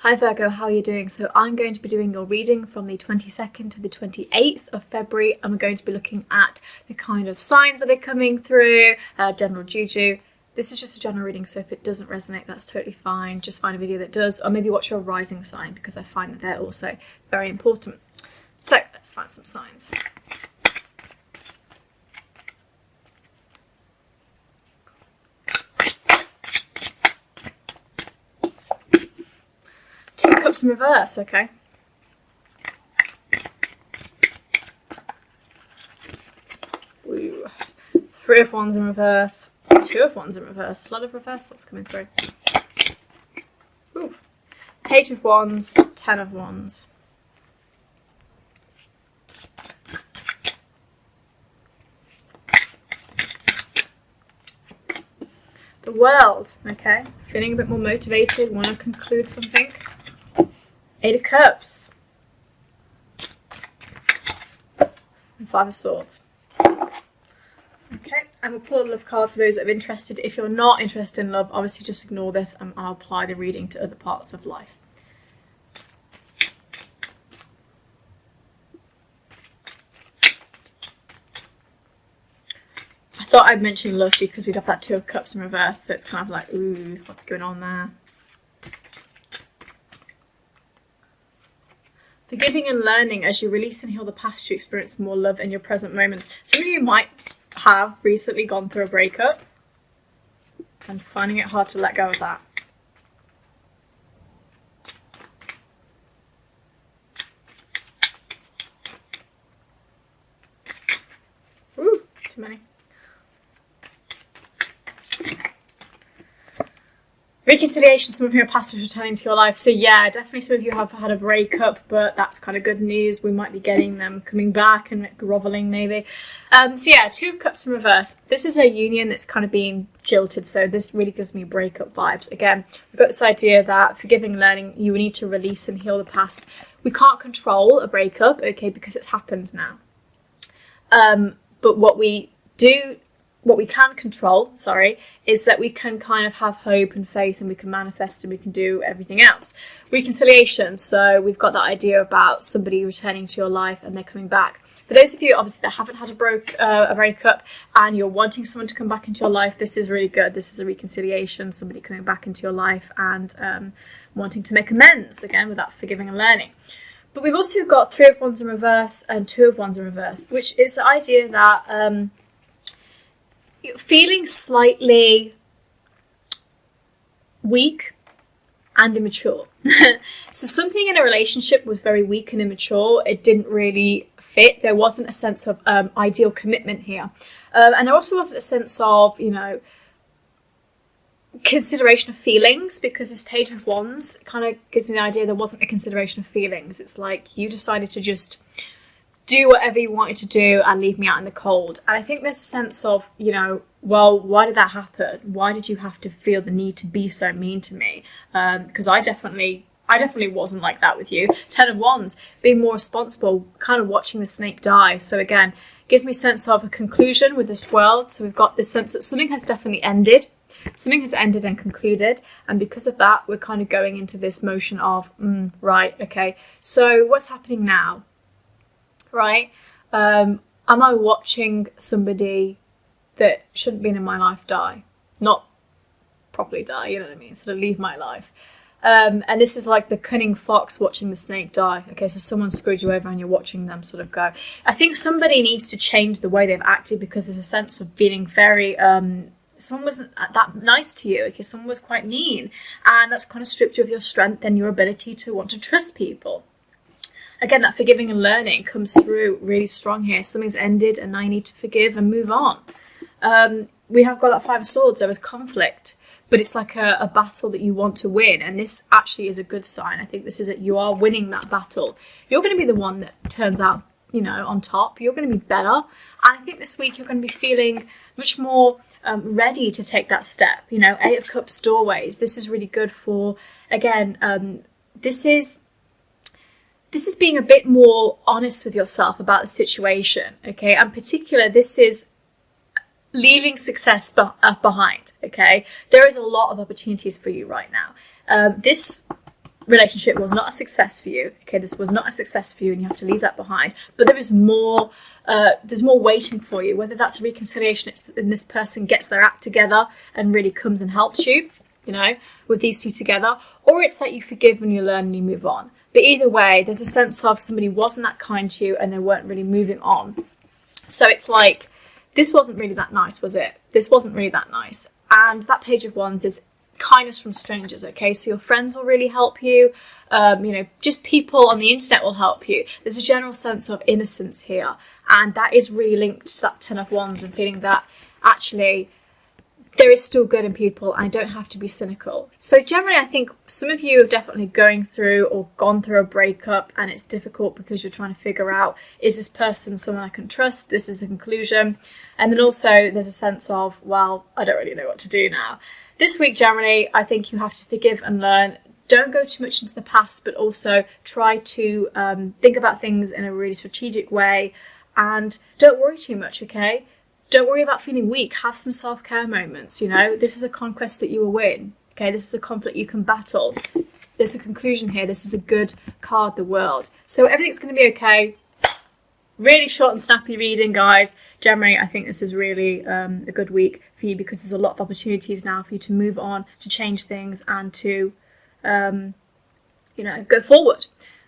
Hi Virgo, how are you doing? So I'm going to be doing your reading from the 22nd to the 28th of February, and we're going to be looking at the kind of signs that are coming through, general juju. This is just a general reading, so if it doesn't resonate, that's totally fine. Just find a video that does, or maybe watch your rising sign, because I find that they're also very important. So let's find some signs. Two cups in reverse, okay. Ooh. Three of wands in reverse. Two of wands in reverse. A lot of reversals coming through. Ooh. Page of wands. 10 of wands. The world, okay. Feeling a bit more motivated. Want to conclude something. 8 of cups. And 5 of swords. Okay, and we'll pull a love card for those that are interested. If you're not interested in love, obviously just ignore this and I'll apply the reading to other parts of life. I thought I'd mention love because we got that 2 of cups in reverse, so it's kind of like, ooh, what's going on there? Forgiving and learning. As you release and heal the past, you experience more love in your present moments. Some of you might have recently gone through a breakup and finding it hard to let go of that. Ooh, too many. Reconciliation, some of your past is returning to your life. So yeah, definitely some of you have had a breakup, but that's kind of good news. We might be getting them coming back and groveling maybe. So yeah, 2 of cups in reverse. This is a union that's kind of being jilted, so this really gives me breakup vibes. Again, we've got this idea that forgiving and learning, you need to release and heal the past. We can't control a breakup, okay, because it's happened now. But what we can control, is that we can kind of have hope and faith and we can manifest and we can do everything else. Reconciliation, so we've got that idea about somebody returning to your life and they're coming back. For those of you, obviously, that haven't had a breakup and you're wanting someone to come back into your life, this is really good. This is a reconciliation, somebody coming back into your life and wanting to make amends, again, with that forgiving and learning. But we've also got 3 of wands in reverse and 2 of wands in reverse, which is the idea that feeling slightly weak and immature. So something in a relationship was very weak and immature. It didn't really fit. There wasn't a sense of ideal commitment here. And there also wasn't a sense of, you know, consideration of feelings, because this page of wands kind of gives me the idea there wasn't a consideration of feelings. It's like you decided to just do whatever you wanted to do and leave me out in the cold. And I think there's a sense of, you know, well, why did that happen? Why did you have to feel the need to be so mean to me? Because I definitely wasn't like that with you. 10 of wands, being more responsible, kind of watching the snake die. So again, gives me a sense of a conclusion with this world. So we've got this sense that something has definitely ended. Something has ended and concluded. And because of that, we're kind of going into this motion of, right, okay. So what's happening now? Right? Am I watching somebody that shouldn't be in my life die? Not properly die, you know what I mean? Sort of leave my life. And this is like the cunning fox watching the snake die. Okay, so someone screwed you over and you're watching them sort of go. I think somebody needs to change the way they've acted, because there's a sense of feeling very... someone wasn't that nice to you. Okay, someone was quite mean. And that's kind of stripped you of your strength and your ability to want to trust people. Again, that forgiving and learning comes through really strong here. Something's ended and I need to forgive and move on. We have got that 5 of swords. There was conflict, but it's like a battle that you want to win. And this actually is a good sign. I think this is that you are winning that battle. You're going to be the one that turns out, you know, on top. You're going to be better. And I think this week you're going to be feeling much more ready to take that step. You know, 8 of cups, doorways. This is really good for, again, this is being a bit more honest with yourself about the situation, okay? And particular, this is leaving success behind, okay? There is a lot of opportunities for you right now. This relationship was not a success for you. Okay, this was not a success for you and you have to leave that behind. But there is more, there's more waiting for you, whether that's a reconciliation and this person gets their act together and really comes and helps you, you know, with these two together, or it's that you forgive and you learn and you move on. But either way, there's a sense of somebody wasn't that kind to you and they weren't really moving on. So it's like, this wasn't really that nice, was it? This wasn't really that nice. And that Page of Wands is kindness from strangers, okay? So your friends will really help you. You know, just people on the internet will help you. There's a general sense of innocence here. And that is really linked to that Ten of Wands and feeling that actually there is still good in people and I don't have to be cynical. So generally, I think some of you are definitely going through or gone through a breakup and it's difficult because you're trying to figure out, is this person someone I can trust? This is the conclusion. And then also there's a sense of, well, I don't really know what to do now. This week, generally, I think you have to forgive and learn. Don't go too much into the past, but also try to think about things in a really strategic way and don't worry too much, okay? Don't worry about feeling weak. Have some self-care moments, you know. This is a conquest that you will win, okay? This is a conflict you can battle. There's a conclusion here. This is a good card, the World. So everything's going to be okay. Really short and snappy reading, guys. Generally, I think this is really a good week for you because there's a lot of opportunities now for you to move on, to change things and to, you know, go forward.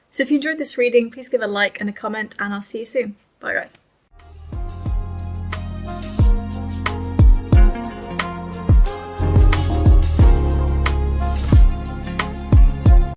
So if you enjoyed this reading, please give a like and a comment and I'll see you soon. Bye, guys.